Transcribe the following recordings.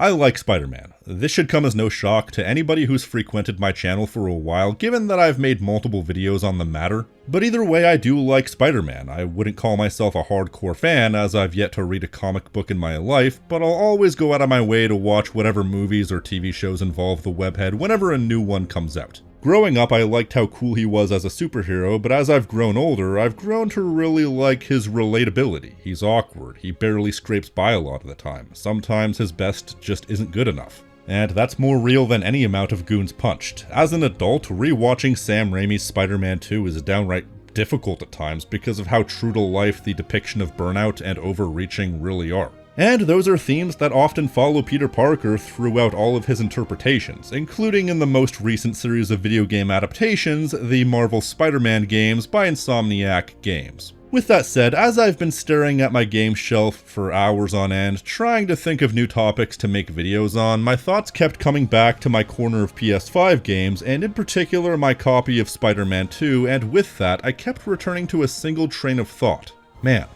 I like Spider-Man. This should come as no shock to anybody who's frequented my channel for a while, given that I've made multiple videos on the matter. But either way, I do like Spider-Man. I wouldn't call myself a hardcore fan, as I've yet to read a comic book in my life, but I'll always go out of my way to watch whatever movies or TV shows involve the webhead whenever a new one comes out. Growing up, I liked how cool he was as a superhero, but as I've grown older, I've grown to really like his relatability. He's awkward, he barely scrapes by a lot of the time. Sometimes his best just isn't good enough. And that's more real than any amount of goons punched. As an adult, rewatching Sam Raimi's Spider-Man 2 is downright difficult at times because of how true to life the depiction of burnout and overreaching really are. And those are themes that often follow Peter Parker throughout all of his interpretations, including in the most recent series of video game adaptations, the Marvel Spider-Man games by Insomniac Games. With that said, as I've been staring at my game shelf for hours on end, trying to think of new topics to make videos on, my thoughts kept coming back to my corner of PS5 games, and in particular my copy of Spider-Man 2, and with that, I kept returning to a single train of thought. Man,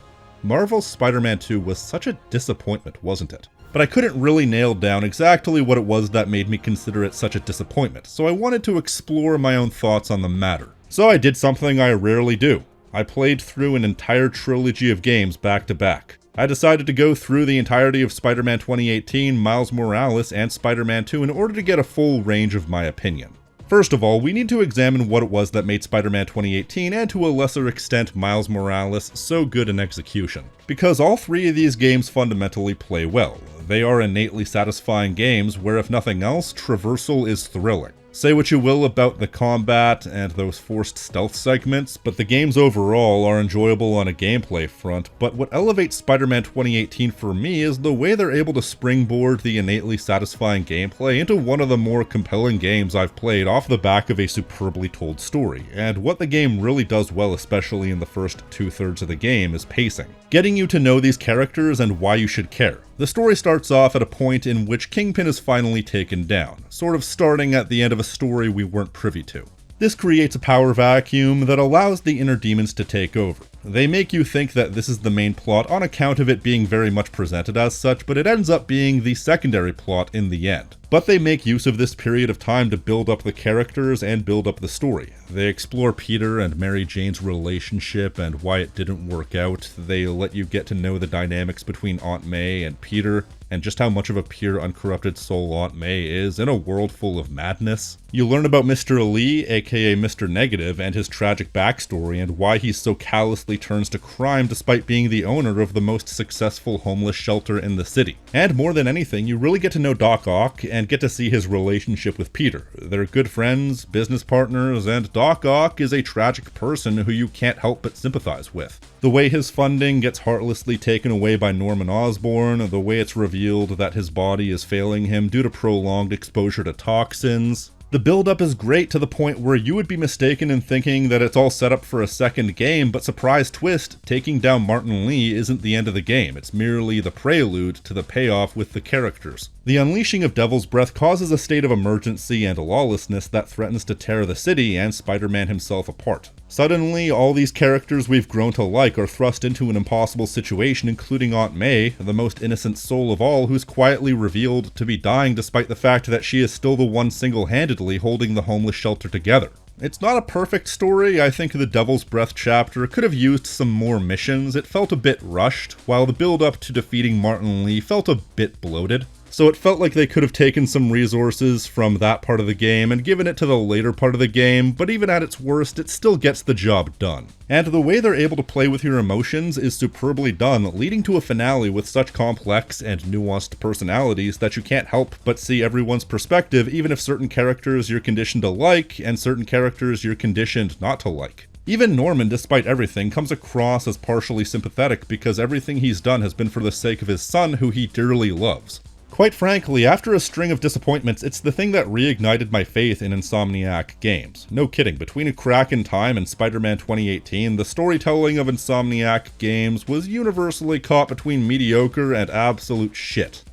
Marvel's Spider-Man 2 was such a disappointment, wasn't it? But I couldn't really nail down exactly what it was that made me consider it such a disappointment, so I wanted to explore my own thoughts on the matter. So I did something I rarely do. I played through an entire trilogy of games back to back. I decided to go through the entirety of Spider-Man 2018, Miles Morales, and Spider-Man 2 in order to get a full range of my opinion. First of all, we need to examine what it was that made Spider-Man 2018, and to a lesser extent Miles Morales, so good in execution. Because all three of these games fundamentally play well. They are innately satisfying games where, if nothing else, traversal is thrilling. Say what you will about the combat and those forced stealth segments, but the games overall are enjoyable on a gameplay front. But what elevates Spider-Man 2018 for me is the way they're able to springboard the innately satisfying gameplay into one of the more compelling games I've played off the back of a superbly told story. And what the game really does well, especially in the first two-thirds of the game, is pacing. Getting you to know these characters and why you should care. The story starts off at a point in which Kingpin is finally taken down, sort of starting at the end of a story we weren't privy to. This creates a power vacuum that allows the inner demons to take over. They make you think that this is the main plot on account of it being very much presented as such, but it ends up being the secondary plot in the end. But they make use of this period of time to build up the characters and build up the story. They explore Peter and Mary Jane's relationship and why it didn't work out. They let you get to know the dynamics between Aunt May and Peter, and just how much of a pure, uncorrupted soul Aunt May is in a world full of madness. You learn about Mr. Lee, aka Mr. Negative, and his tragic backstory and why he so callously turns to crime despite being the owner of the most successful homeless shelter in the city. And more than anything, you really get to know Doc Ock and get to see his relationship with Peter. They're good friends, business partners, and Doc Ock is a tragic person who you can't help but sympathize with. The way his funding gets heartlessly taken away by Norman Osborn, the way it's revealed that his body is failing him due to prolonged exposure to toxins. The build-up is great to the point where you would be mistaken in thinking that it's all set up for a second game, but surprise twist, taking down Martin Lee isn't the end of the game, it's merely the prelude to the payoff with the characters. The unleashing of Devil's Breath causes a state of emergency and lawlessness that threatens to tear the city and Spider-Man himself apart. Suddenly, all these characters we've grown to like are thrust into an impossible situation, including Aunt May, the most innocent soul of all, who's quietly revealed to be dying despite the fact that she is still the one single-handedly holding the homeless shelter together. It's not a perfect story. I think the Devil's Breath chapter could have used some more missions. It felt a bit rushed, while the build-up to defeating Martin Lee felt a bit bloated. So it felt like they could have taken some resources from that part of the game and given it to the later part of the game, but even at its worst, it still gets the job done. And the way they're able to play with your emotions is superbly done, leading to a finale with such complex and nuanced personalities that you can't help but see everyone's perspective, even if certain characters you're conditioned to like and certain characters you're conditioned not to like. Even Norman, despite everything, comes across as partially sympathetic because everything he's done has been for the sake of his son, who he dearly loves. Quite frankly, after a string of disappointments, it's the thing that reignited my faith in Insomniac Games. No kidding, between A Crack in Time and Spider-Man 2018, the storytelling of Insomniac Games was universally caught between mediocre and absolute shit.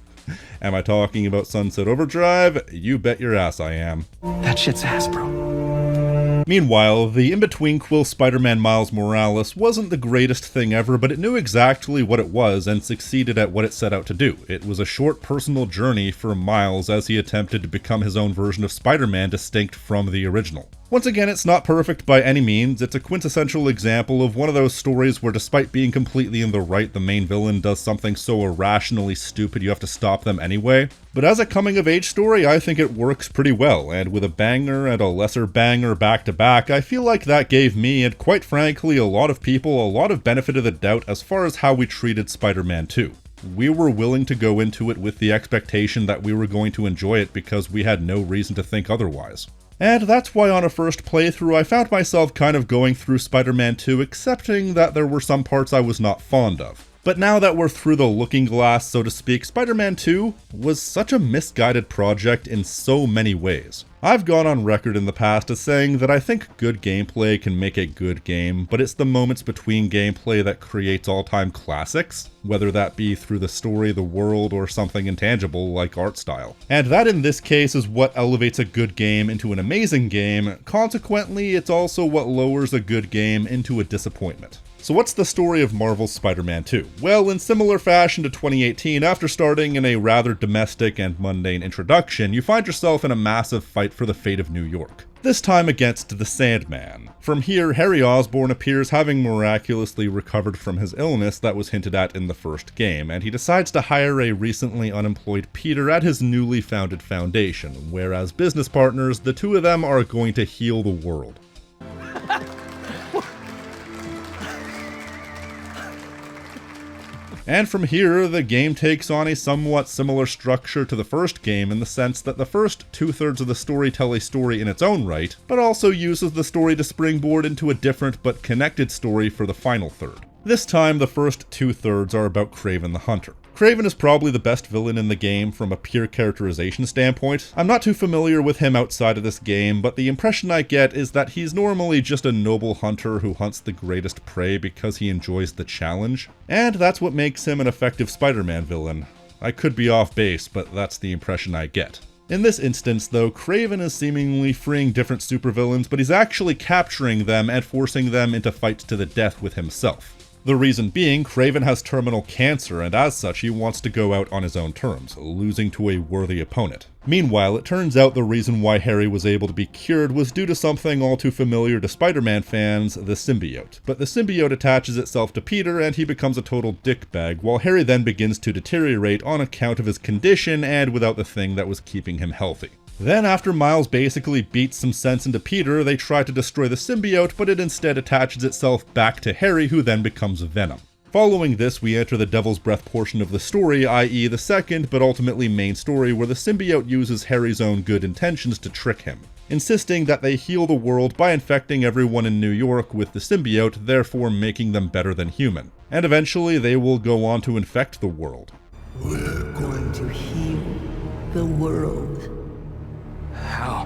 Am I talking about Sunset Overdrive? You bet your ass I am. That shit's ass, bro. Meanwhile, the in-between Quill Spider-Man Miles Morales wasn't the greatest thing ever, but it knew exactly what it was and succeeded at what it set out to do. It was a short personal journey for Miles as he attempted to become his own version of Spider-Man distinct from the original. Once again, it's not perfect by any means. It's a quintessential example of one of those stories where despite being completely in the right, the main villain does something so irrationally stupid you have to stop them anyway. But as a coming-of-age story, I think it works pretty well, and with a banger and a lesser banger back-to-back, I feel like that gave me, and quite frankly a lot of people, a lot of benefit of the doubt as far as how we treated Spider-Man 2. We were willing to go into it with the expectation that we were going to enjoy it because we had no reason to think otherwise. And that's why on a first playthrough I found myself kind of going through Spider-Man 2 accepting that there were some parts I was not fond of. But now that we're through the looking glass, so to speak, Spider-Man 2 was such a misguided project in so many ways. I've gone on record in the past as saying that I think good gameplay can make a good game, but it's the moments between gameplay that creates all-time classics, whether that be through the story, the world, or something intangible like art style. And that in this case is what elevates a good game into an amazing game. Consequently, it's also what lowers a good game into a disappointment. So what's the story of Marvel's Spider-Man 2? Well, in similar fashion to 2018, after starting in a rather domestic and mundane introduction, you find yourself in a massive fight for the fate of New York. This time against the Sandman. From here, Harry Osborn appears having miraculously recovered from his illness that was hinted at in the first game, and he decides to hire a recently unemployed Peter at his newly founded foundation, where as business partners, the two of them are going to heal the world. And from here, the game takes on a somewhat similar structure to the first game in the sense that the first two-thirds of the story tell a story in its own right, but also uses the story to springboard into a different but connected story for the final third. This time, the first two-thirds are about Kraven the Hunter. Kraven is probably the best villain in the game from a pure characterization standpoint. I'm not too familiar with him outside of this game, but the impression I get is that he's normally just a noble hunter who hunts the greatest prey because he enjoys the challenge. And that's what makes him an effective Spider-Man villain. I could be off base, but that's the impression I get. In this instance, though, Kraven is seemingly freeing different supervillains, but he's actually capturing them and forcing them into fights to the death with himself. The reason being, Kraven has terminal cancer, and as such he wants to go out on his own terms, losing to a worthy opponent. Meanwhile, it turns out the reason why Harry was able to be cured was due to something all too familiar to Spider-Man fans, the Symbiote. But the Symbiote attaches itself to Peter and he becomes a total dickbag, while Harry then begins to deteriorate on account of his condition and without the thing that was keeping him healthy. Then after Miles basically beats some sense into Peter, they try to destroy the symbiote, but it instead attaches itself back to Harry, who then becomes Venom. Following this, we enter the Devil's Breath portion of the story, i.e. the second, but ultimately main story, where the symbiote uses Harry's own good intentions to trick him, insisting that they heal the world by infecting everyone in New York with the symbiote, therefore making them better than human. And eventually they will go on to infect the world. We're going to heal the world. How?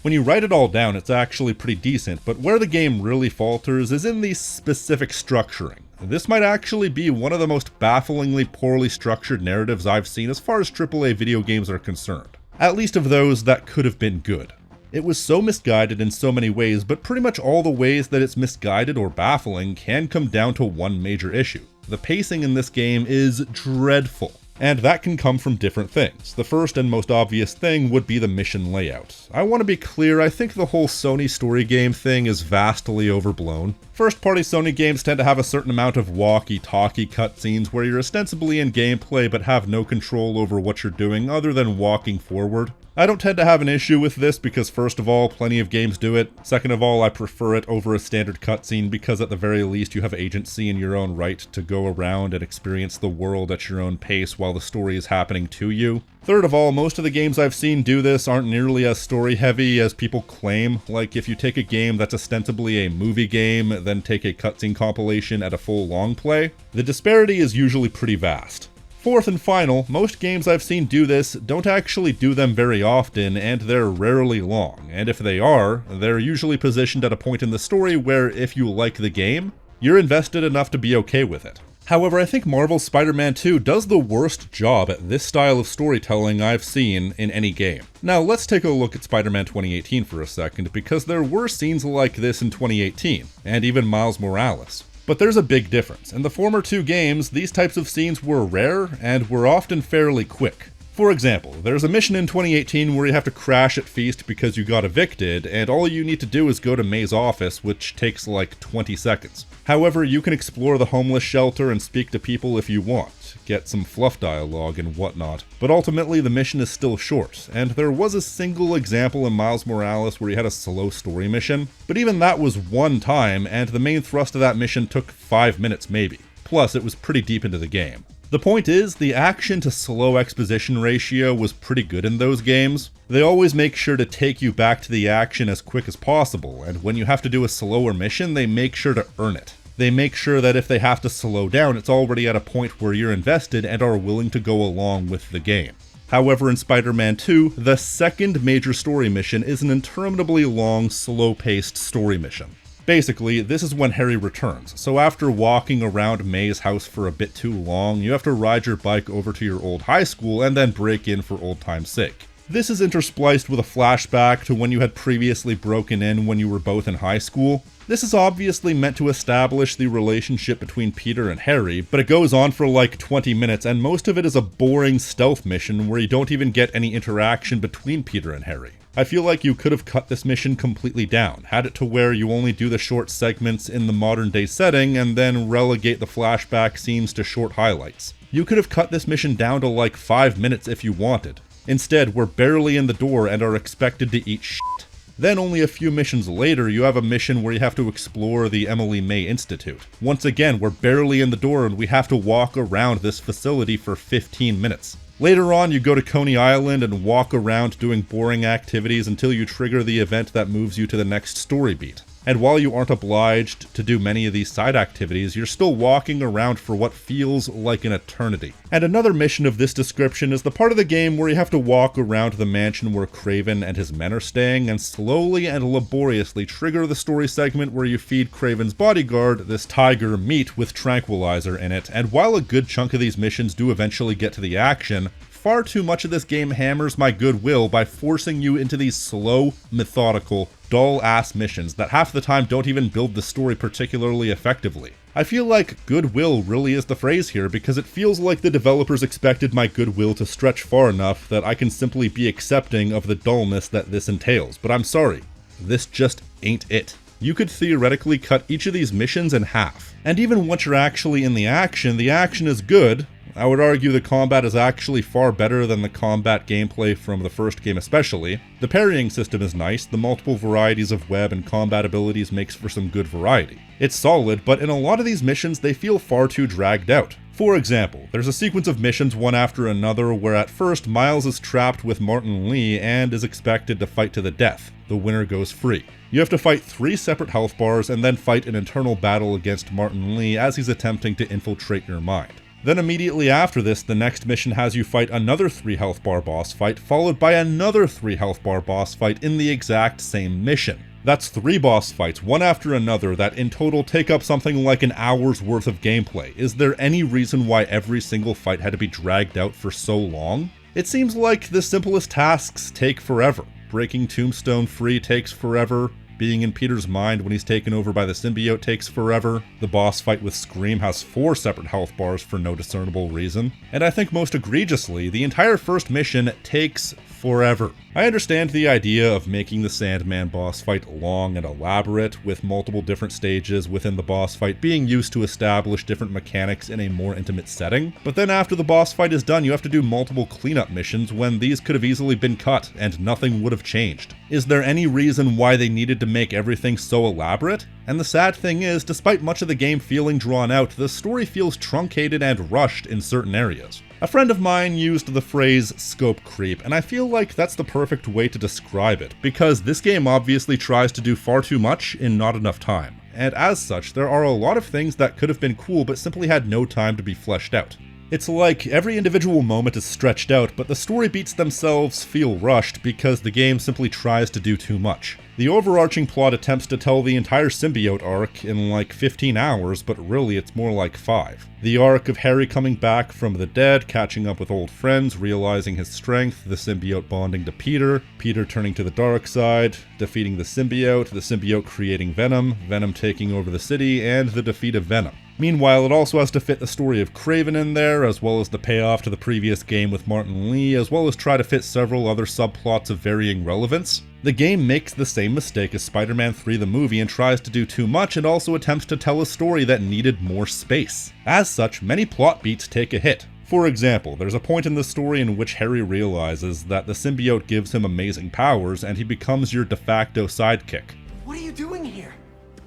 When you write it all down, it's actually pretty decent, but where the game really falters is in the specific structuring. This might actually be one of the most bafflingly poorly structured narratives I've seen as far as AAA video games are concerned. At least of those that could have been good. It was so misguided in so many ways, but pretty much all the ways that it's misguided or baffling can come down to one major issue. The pacing in this game is dreadful. And that can come from different things. The first and most obvious thing would be the mission layout. I want to be clear, I think the whole Sony story game thing is vastly overblown. First-party Sony games tend to have a certain amount of walkie-talkie cutscenes where you're ostensibly in gameplay but have no control over what you're doing other than walking forward. I don't tend to have an issue with this because first of all, plenty of games do it. Second of all, I prefer it over a standard cutscene because at the very least you have agency in your own right to go around and experience the world at your own pace while the story is happening to you. Third of all, most of the games I've seen do this aren't nearly as story heavy as people claim. Like if you take a game that's ostensibly a movie game, then take a cutscene compilation at a full long play, the disparity is usually pretty vast. Fourth and final, most games I've seen do this don't actually do them very often, and they're rarely long, and if they are, they're usually positioned at a point in the story where if you like the game, you're invested enough to be okay with it. However, I think Marvel's Spider-Man 2 does the worst job at this style of storytelling I've seen in any game. Now, let's take a look at Spider-Man 2018 for a second, because there were scenes like this in 2018, and even Miles Morales. But there's a big difference. In the former two games, these types of scenes were rare, and were often fairly quick. For example, there's a mission in 2018 where you have to crash at Feast because you got evicted, and all you need to do is go to May's office, which takes like 20 seconds. However, you can explore the homeless shelter and speak to people if you want, get some fluff dialogue and whatnot, but ultimately the mission is still short, and there was a single example in Miles Morales where you had a slow story mission, but even that was one time, and the main thrust of that mission took 5 minutes maybe. Plus, it was pretty deep into the game. The point is, the action to slow exposition ratio was pretty good in those games. They always make sure to take you back to the action as quick as possible, and when you have to do a slower mission, they make sure to earn it. They make sure that if they have to slow down, it's already at a point where you're invested and are willing to go along with the game. However, in Spider-Man 2, the second major story mission is an interminably long, slow-paced story mission. Basically, this is when Harry returns, so after walking around May's house for a bit too long, you have to ride your bike over to your old high school and then break in for old time's sake. This is interspliced with a flashback to when you had previously broken in when you were both in high school. This is obviously meant to establish the relationship between Peter and Harry, but it goes on for like 20 minutes, and most of it is a boring stealth mission where you don't even get any interaction between Peter and Harry. I feel like you could have cut this mission completely down, had it to where you only do the short segments in the modern day setting and then relegate the flashback scenes to short highlights. You could have cut this mission down to like 5 minutes if you wanted. Instead, we're barely in the door and are expected to eat shit. Then only a few missions later, you have a mission where you have to explore the Emily May Institute. Once again, we're barely in the door and we have to walk around this facility for 15 minutes. Later on, you go to Coney Island and walk around doing boring activities until you trigger the event that moves you to the next story beat. And while you aren't obliged to do many of these side activities, you're still walking around for what feels like an eternity. And another mission of this description is the part of the game where you have to walk around the mansion where Kraven and his men are staying and slowly and laboriously trigger the story segment where you feed Kraven's bodyguard this tiger meat with tranquilizer in it. And while a good chunk of these missions do eventually get to the action, far too much of this game hammers my goodwill by forcing you into these slow, methodical, dull-ass missions that half the time don't even build the story particularly effectively. I feel like goodwill really is the phrase here because it feels like the developers expected my goodwill to stretch far enough that I can simply be accepting of the dullness that this entails, but I'm sorry, this just ain't it. You could theoretically cut each of these missions in half, and even once you're actually in the action is good. I would argue the combat is actually far better than the combat gameplay from the first game especially. The parrying system is nice, the multiple varieties of web and combat abilities makes for some good variety. It's solid, but in a lot of these missions they feel far too dragged out. For example, there's a sequence of missions one after another where at first Miles is trapped with Martin Lee and is expected to fight to the death. The winner goes free. You have to fight 3 separate health bars and then fight an internal battle against Martin Lee as he's attempting to infiltrate your mind. Then immediately after this, the next mission has you fight another 3 health bar boss fight, followed by another 3 health bar boss fight in the exact same mission. That's 3 boss fights, one after another, that in total take up something like an hour's worth of gameplay. Is there any reason why every single fight had to be dragged out for so long? It seems like the simplest tasks take forever. Breaking Tombstone free takes forever. Being in Peter's mind when he's taken over by the symbiote takes forever. The boss fight with Scream has 4 separate health bars for no discernible reason. And I think most egregiously, the entire first mission takes forever. I understand the idea of making the Sandman boss fight long and elaborate, with multiple different stages within the boss fight being used to establish different mechanics in a more intimate setting, but then after the boss fight is done you have to do multiple cleanup missions when these could have easily been cut and nothing would have changed. Is there any reason why they needed to make everything so elaborate? And the sad thing is, despite much of the game feeling drawn out, the story feels truncated and rushed in certain areas. A friend of mine used the phrase scope creep, and I feel like that's the perfect way to describe it, because this game obviously tries to do far too much in not enough time. And as such, there are a lot of things that could have been cool but simply had no time to be fleshed out. It's like every individual moment is stretched out, but the story beats themselves feel rushed because the game simply tries to do too much. The overarching plot attempts to tell the entire Symbiote arc in like 15 hours, but really it's more like 5. The arc of Harry coming back from the dead, catching up with old friends, realizing his strength, the symbiote bonding to Peter, Peter turning to the dark side, defeating the symbiote creating Venom, Venom taking over the city, and the defeat of Venom. Meanwhile, it also has to fit the story of Kraven in there, as well as the payoff to the previous game with Martin Lee, as well as try to fit several other subplots of varying relevance. The game makes the same mistake as Spider-Man 3 the movie and tries to do too much and also attempts to tell a story that needed more space. As such, many plot beats take a hit. For example, there's a point in the story in which Harry realizes that the symbiote gives him amazing powers and he becomes your de facto sidekick. What are you doing here?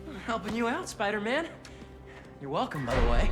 I'm helping you out, Spider-Man. You're welcome, by the way.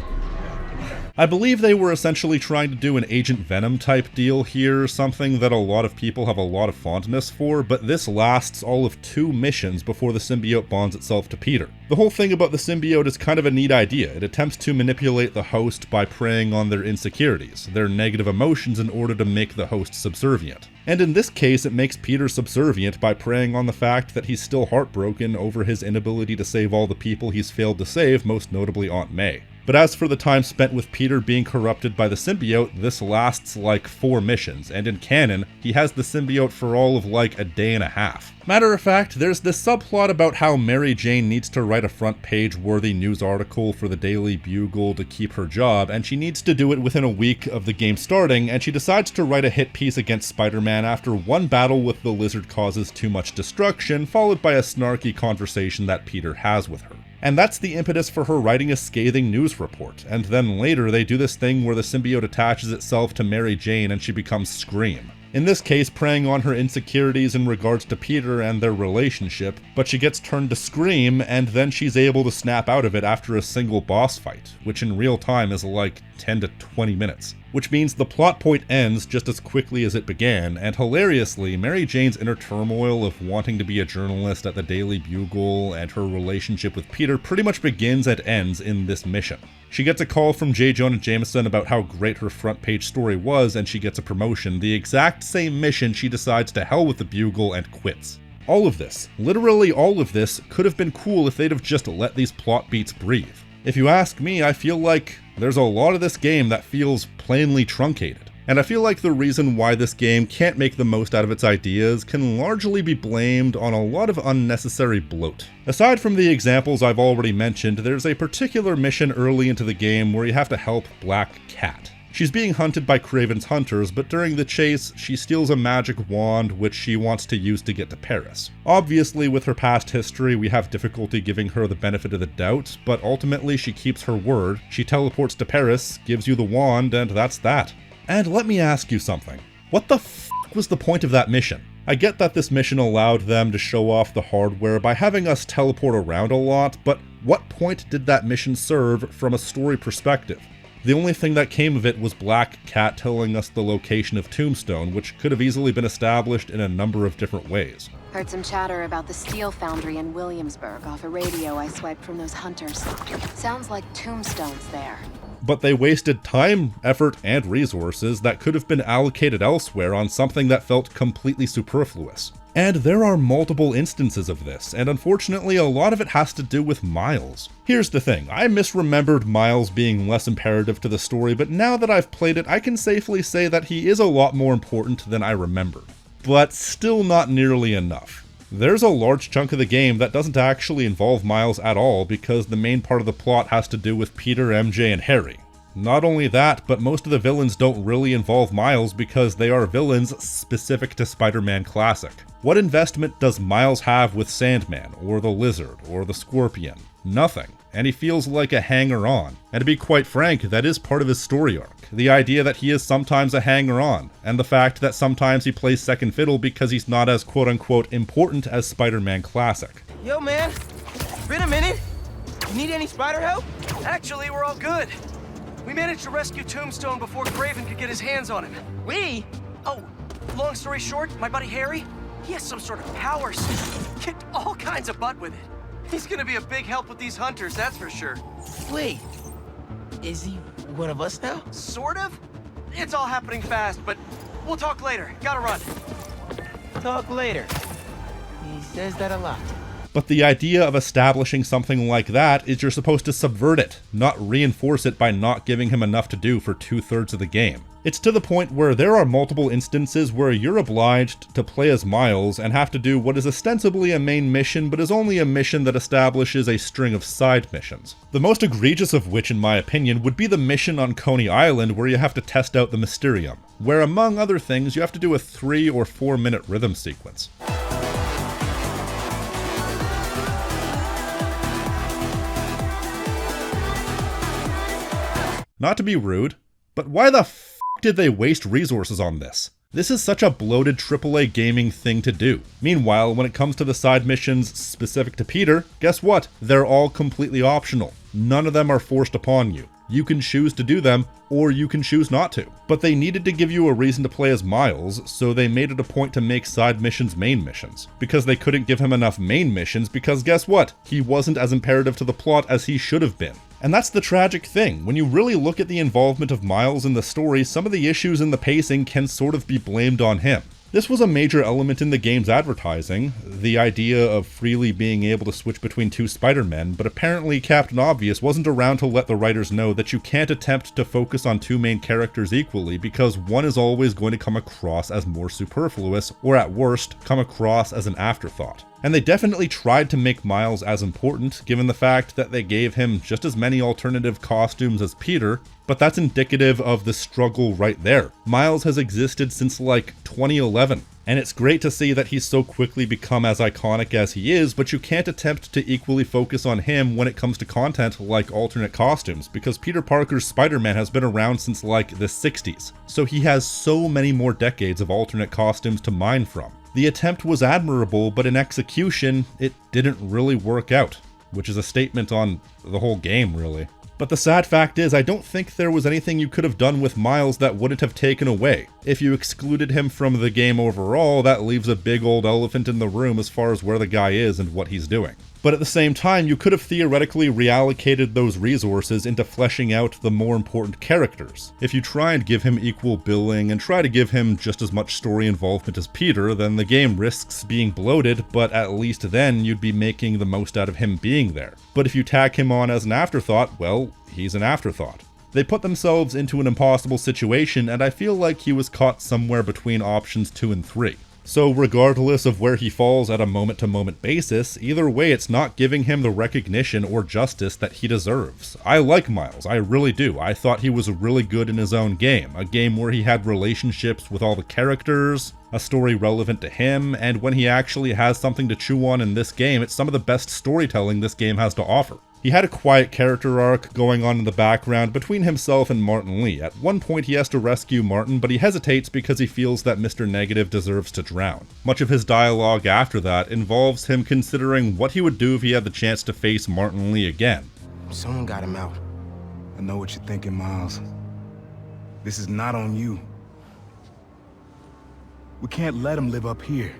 I believe they were essentially trying to do an Agent Venom type deal here, something that a lot of people have a lot of fondness for, but this lasts all of 2 missions before the symbiote bonds itself to Peter. The whole thing about the symbiote is kind of a neat idea. It attempts to manipulate the host by preying on their insecurities, their negative emotions, in order to make the host subservient. And in this case, it makes Peter subservient by preying on the fact that he's still heartbroken over his inability to save all the people he's failed to save, most notably Aunt May. But as for the time spent with Peter being corrupted by the symbiote, this lasts like 4 missions, and in canon, he has the symbiote for all of like a day and a half. Matter of fact, there's this subplot about how Mary Jane needs to write a front page worthy news article for the Daily Bugle to keep her job, and she needs to do it within a week of the game starting, and she decides to write a hit piece against Spider-Man after one battle with the lizard causes too much destruction, followed by a snarky conversation that Peter has with her. And that's the impetus for her writing a scathing news report, and then later they do this thing where the symbiote attaches itself to Mary Jane and she becomes Scream. In this case, preying on her insecurities in regards to Peter and their relationship, but she gets turned to Scream, and then she's able to snap out of it after a single boss fight, which in real time is like 10 to 20 minutes. Which means the plot point ends just as quickly as it began, and hilariously, Mary Jane's inner turmoil of wanting to be a journalist at the Daily Bugle and her relationship with Peter pretty much begins and ends in this mission. She gets a call from J. Jonah Jameson about how great her front page story was, and she gets a promotion. The exact same mission, she decides to hell with the Bugle and quits. All of this, literally all of this, could have been cool if they'd have just let these plot beats breathe. If you ask me, I feel like there's a lot of this game that feels plainly truncated. And I feel like the reason why this game can't make the most out of its ideas can largely be blamed on a lot of unnecessary bloat. Aside from the examples I've already mentioned, there's a particular mission early into the game where you have to help Black Cat. She's being hunted by Kraven's hunters, but during the chase, she steals a magic wand which she wants to use to get to Paris. Obviously, with her past history, we have difficulty giving her the benefit of the doubt, but ultimately she keeps her word. She teleports to Paris, gives you the wand, and that's that. And let me ask you something. What the f*** was the point of that mission? I get that this mission allowed them to show off the hardware by having us teleport around a lot, but what point did that mission serve from a story perspective? The only thing that came of it was Black Cat telling us the location of Tombstone, which could have easily been established in a number of different ways. Heard some chatter about the steel foundry in Williamsburg off a radio I swiped from those hunters. Sounds like Tombstone's there. But they wasted time, effort, and resources that could have been allocated elsewhere on something that felt completely superfluous. And there are multiple instances of this, and unfortunately a lot of it has to do with Miles. Here's the thing, I misremembered Miles being less imperative to the story, but now that I've played it, I can safely say that he is a lot more important than I remembered. But still not nearly enough. There's a large chunk of the game that doesn't actually involve Miles at all because the main part of the plot has to do with Peter, MJ, and Harry. Not only that, but most of the villains don't really involve Miles because they are villains specific to Spider-Man Classic. What investment does Miles have with Sandman, or the Lizard, or the Scorpion? Nothing. And he feels like a hanger-on. And to be quite frank, that is part of his story arc. The idea that he is sometimes a hanger-on, and the fact that sometimes he plays second fiddle because he's not as quote-unquote important as Spider-Man Classic. Yo, man. Been a minute. You need any spider help? Actually, we're all good. We managed to rescue Tombstone before Kraven could get his hands on him. We? Oh, long story short, my buddy Harry, he has some sort of power suit. Kicked all kinds of butt with it. He's gonna be a big help with these hunters, that's for sure. Wait, is he one of us now? Sort of? It's all happening fast, but we'll talk later. Gotta run. Talk later. He says that a lot. But the idea of establishing something like that is you're supposed to subvert it, not reinforce it by not giving him enough to do for 2/3 of the game. It's to the point where there are multiple instances where you're obliged to play as Miles and have to do what is ostensibly a main mission, but is only a mission that establishes a string of side missions. The most egregious of which, in my opinion, would be the mission on Coney Island where you have to test out the Mysterium, where among other things you have to do a 3 or 4 minute rhythm sequence. Not to be rude, but why the f did they waste resources on this? This is such a bloated AAA gaming thing to do. Meanwhile, when it comes to the side missions specific to Peter, guess what? They're all completely optional. None of them are forced upon you. You can choose to do them, or you can choose not to. But they needed to give you a reason to play as Miles, so they made it a point to make side missions main missions. Because they couldn't give him enough main missions, because guess what? He wasn't as imperative to the plot as he should have been. And that's the tragic thing. When you really look at the involvement of Miles in the story, some of the issues in the pacing can sort of be blamed on him. This was a major element in the game's advertising, the idea of freely being able to switch between 2 Spider-Men, but apparently Captain Obvious wasn't around to let the writers know that you can't attempt to focus on 2 main characters equally because one is always going to come across as more superfluous, or at worst, come across as an afterthought. And they definitely tried to make Miles as important, given the fact that they gave him just as many alternative costumes as Peter, but that's indicative of the struggle right there. Miles has existed since like 2011, and it's great to see that he's so quickly become as iconic as he is, but you can't attempt to equally focus on him when it comes to content like alternate costumes, because Peter Parker's Spider-Man has been around since like the 60s, so he has so many more decades of alternate costumes to mine from. The attempt was admirable, but in execution, it didn't really work out, which is a statement on the whole game, really. But the sad fact is, I don't think there was anything you could have done with Miles that wouldn't have taken away. If you excluded him from the game overall, that leaves a big old elephant in the room as far as where the guy is and what he's doing. But at the same time, you could have theoretically reallocated those resources into fleshing out the more important characters. If you try and give him equal billing and try to give him just as much story involvement as Peter, then the game risks being bloated, but at least then you'd be making the most out of him being there. But if you tack him on as an afterthought, well, he's an afterthought. They put themselves into an impossible situation, and I feel like he was caught somewhere between options 2 and 3. So regardless of where he falls at a moment-to-moment basis, either way it's not giving him the recognition or justice that he deserves. I like Miles, I really do. I thought he was really good in his own game, a game where he had relationships with all the characters, a story relevant to him, and when he actually has something to chew on in this game, it's some of the best storytelling this game has to offer. He had a quiet character arc going on in the background between himself and Martin Lee. At one point he has to rescue Martin, but he hesitates because he feels that Mr. Negative deserves to drown. Much of his dialogue after that involves him considering what he would do if he had the chance to face Martin Lee again. Someone got him out. I know what you're thinking, Miles. This is not on you. We can't let him live up here.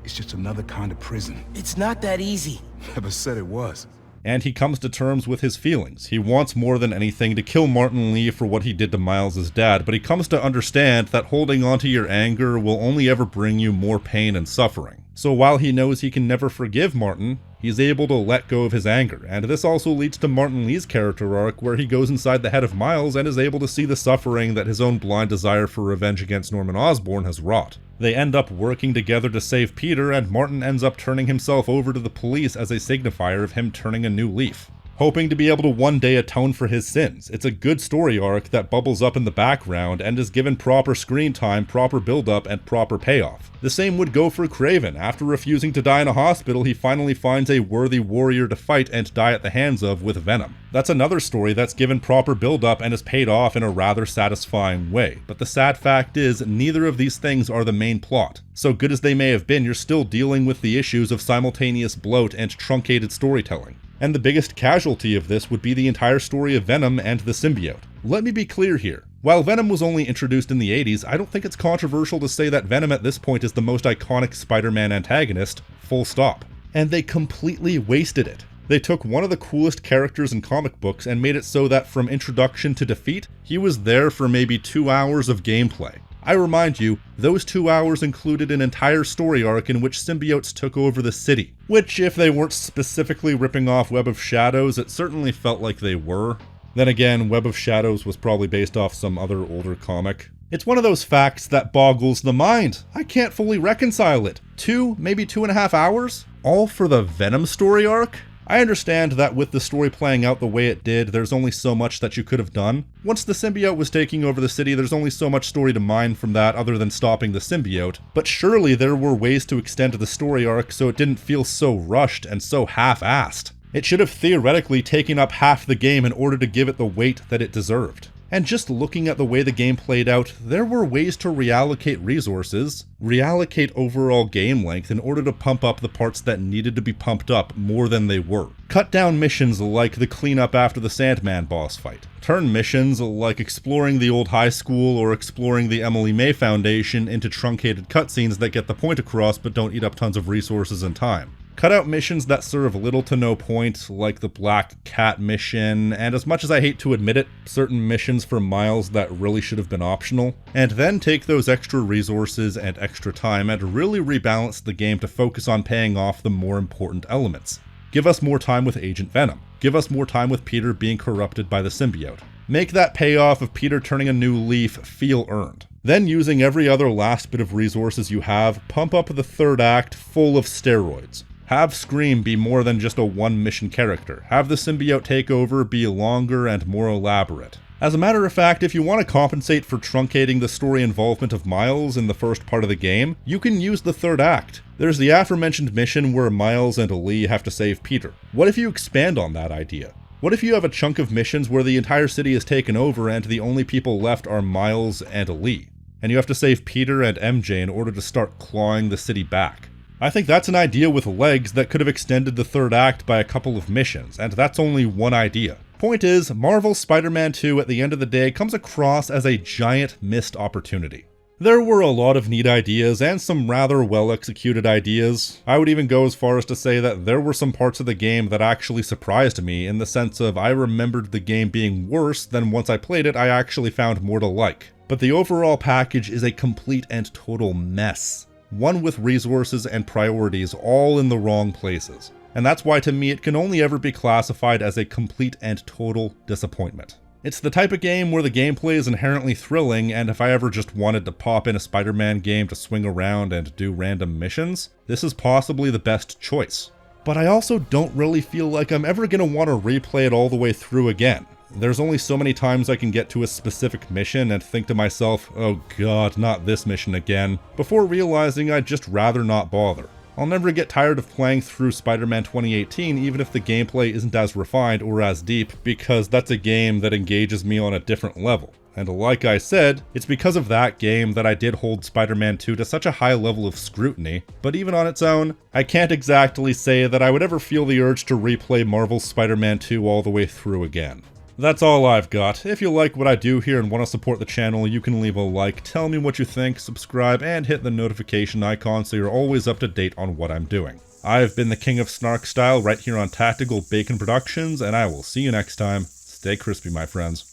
It's just another kind of prison. It's not that easy. Never said it was. And he comes to terms with his feelings. He wants more than anything to kill Martin Lee for what he did to Miles' dad, but he comes to understand that holding onto your anger will only ever bring you more pain and suffering. So while he knows he can never forgive Martin, he's able to let go of his anger, and this also leads to Martin Lee's character arc where he goes inside the head of Miles and is able to see the suffering that his own blind desire for revenge against Norman Osborn has wrought. They end up working together to save Peter, and Martin ends up turning himself over to the police as a signifier of him turning a new leaf, hoping to be able to one day atone for his sins. It's a good story arc that bubbles up in the background and is given proper screen time, proper build-up, and proper payoff. The same would go for Kraven. After refusing to die in a hospital, he finally finds a worthy warrior to fight and die at the hands of with Venom. That's another story that's given proper build-up and is paid off in a rather satisfying way. But the sad fact is, neither of these things are the main plot. So good as they may have been, you're still dealing with the issues of simultaneous bloat and truncated storytelling. And the biggest casualty of this would be the entire story of Venom and the Symbiote. Let me be clear here. While Venom was only introduced in the 80s, I don't think it's controversial to say that Venom at this point is the most iconic Spider-Man antagonist, full stop. And they completely wasted it. They took one of the coolest characters in comic books and made it so that from introduction to defeat, he was there for maybe 2 hours of gameplay. I remind you, those 2 hours included an entire story arc in which symbiotes took over the city. Which, if they weren't specifically ripping off Web of Shadows, it certainly felt like they were. Then again, Web of Shadows was probably based off some other older comic. It's one of those facts that boggles the mind. I can't fully reconcile it. 2, maybe 2.5 hours? All for the Venom story arc? I understand that with the story playing out the way it did, there's only so much that you could have done. Once the symbiote was taking over the city, there's only so much story to mine from that other than stopping the symbiote. But surely there were ways to extend the story arc so it didn't feel so rushed and so half-assed. It should have theoretically taken up half the game in order to give it the weight that it deserved. And just looking at the way the game played out, there were ways to reallocate resources, reallocate overall game length in order to pump up the parts that needed to be pumped up more than they were. Cut down missions like the cleanup after the Sandman boss fight. Turn missions like exploring the old high school or exploring the Emily May Foundation into truncated cutscenes that get the point across but don't eat up tons of resources and time. Cut out missions that serve little to no point, like the Black Cat mission, and as much as I hate to admit it, certain missions for Miles that really should have been optional, and then take those extra resources and extra time and really rebalance the game to focus on paying off the more important elements. Give us more time with Agent Venom. Give us more time with Peter being corrupted by the symbiote. Make that payoff of Peter turning a new leaf feel earned. Then, using every other last bit of resources you have, pump up the third act full of steroids. Have Scream be more than just a one-mission character. Have the symbiote takeover be longer and more elaborate. As a matter of fact, if you want to compensate for truncating the story involvement of Miles in the first part of the game, you can use the third act. There's the aforementioned mission where Miles and Lee have to save Peter. What if you expand on that idea? What if you have a chunk of missions where the entire city is taken over and the only people left are Miles and Lee, and you have to save Peter and MJ in order to start clawing the city back? I think that's an idea with legs that could have extended the third act by a couple of missions, and that's only one idea. Point is, Marvel's Spider-Man 2 at the end of the day comes across as a giant missed opportunity. There were a lot of neat ideas and some rather well executed ideas. I would even go as far as to say that there were some parts of the game that actually surprised me in the sense of I remembered the game being worse than once I played it I actually found more to like. But the overall package is a complete and total mess. One with resources and priorities all in the wrong places. And that's why to me it can only ever be classified as a complete and total disappointment. It's the type of game where the gameplay is inherently thrilling, and if I ever just wanted to pop in a Spider-Man game to swing around and do random missions, this is possibly the best choice. But I also don't really feel like I'm ever going to want to replay it all the way through again. There's only so many times I can get to a specific mission and think to myself, oh god, not this mission again, before realizing I'd just rather not bother. I'll never get tired of playing through Spider-Man 2018 even if the gameplay isn't as refined or as deep, because that's a game that engages me on a different level. And like I said, it's because of that game that I did hold Spider-Man 2 to such a high level of scrutiny, but even on its own, I can't exactly say that I would ever feel the urge to replay Marvel's Spider-Man 2 all the way through again. That's all I've got. If you like what I do here and want to support the channel, you can leave a like, tell me what you think, subscribe, and hit the notification icon so you're always up to date on what I'm doing. I've been the King of Snark Style right here on Tactical Bacon Productions, and I will see you next time. Stay crispy, my friends.